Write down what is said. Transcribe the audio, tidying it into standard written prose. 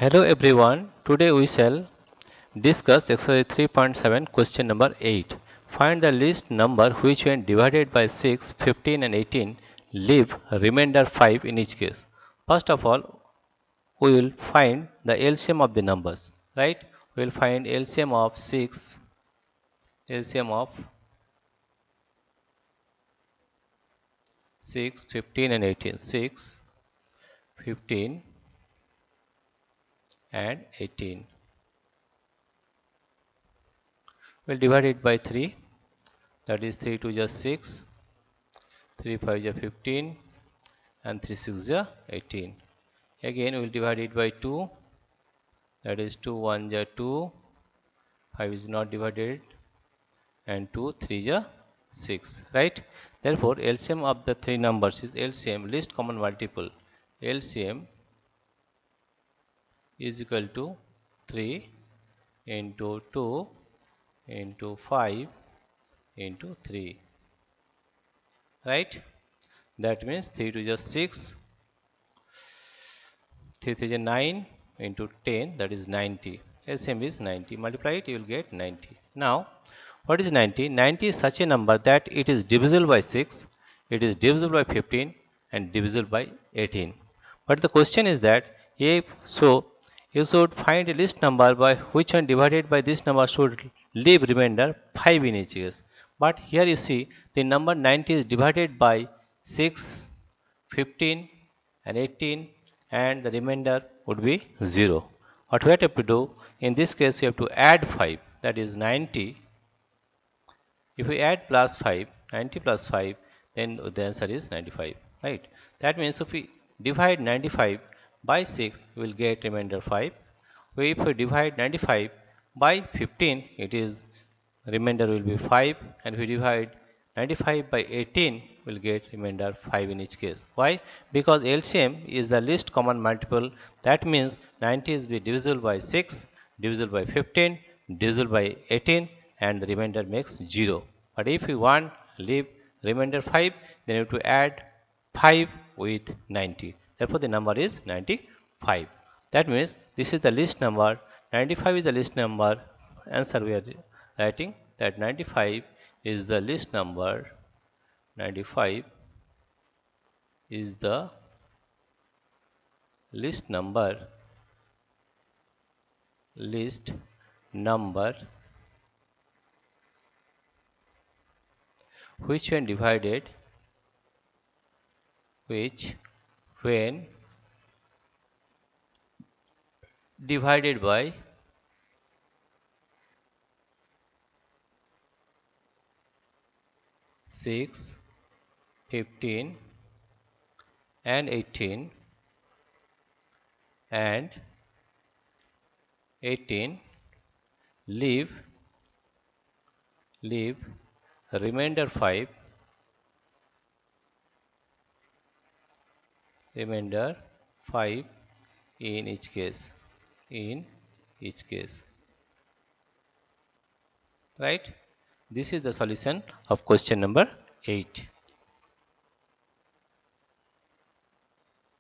Hello everyone, today we shall discuss exercise 3.7 question number 8. Find the least number which when divided by 6, 15 and 18 leave remainder 5 in each case. First of all, we will find the LCM of the numbers, right? We will find LCM of 6, LCM of 6, 15 and 18. 6, 15 and 18. We will divide it by 3, that is 3 to just 6. 3 5 is 15 and 3 6 is 18. Again we will divide it by 2, that is 2 1 is 2, 5 is not divided, and 2 3 is 6, right? Therefore LCM of the three numbers is LCM, least common multiple. LCM is equal to 3 into 2 into 5 into 3, right? That means 3 to just 6, 3 3 is 9 into 10, that is 90. LCM is 90. Multiply it, you will get 90. Now, what is 90? 90 is such a number that it is divisible by 6, it is divisible by 15 and divisible by 18. But the question is that if so, you should find a least number by which one divided by this number should leave remainder 5 in each case. But here you see the number 90 is divided by 6, 15 and 18, and the remainder would be 0. What we have to do in this case, you have to add 5, that is 90. If we add plus 5, 90 plus 5, then the answer is 95, right? That means if we divide 95 by 6, we will get remainder 5. If we divide 95 by 15, it is remainder will be 5, and if we divide 95 by 18, we will get remainder 5 in each case. Why? Because LCM is the least common multiple. That means 90 is be divisible by 6, divisible by 15, divisible by 18, and the remainder makes 0. But if we want leave remainder 5, then you have to add 5 with 90. Therefore, the number is 95. That means this is the least number. 95 is the least number. Answer we are writing that 95 is the least number. 95 is the least number. Least number which when divided, which when divided by 6, 15 and 18 and 18 leave remainder 5, remainder 5 in each case, right? This is the solution of question number 8.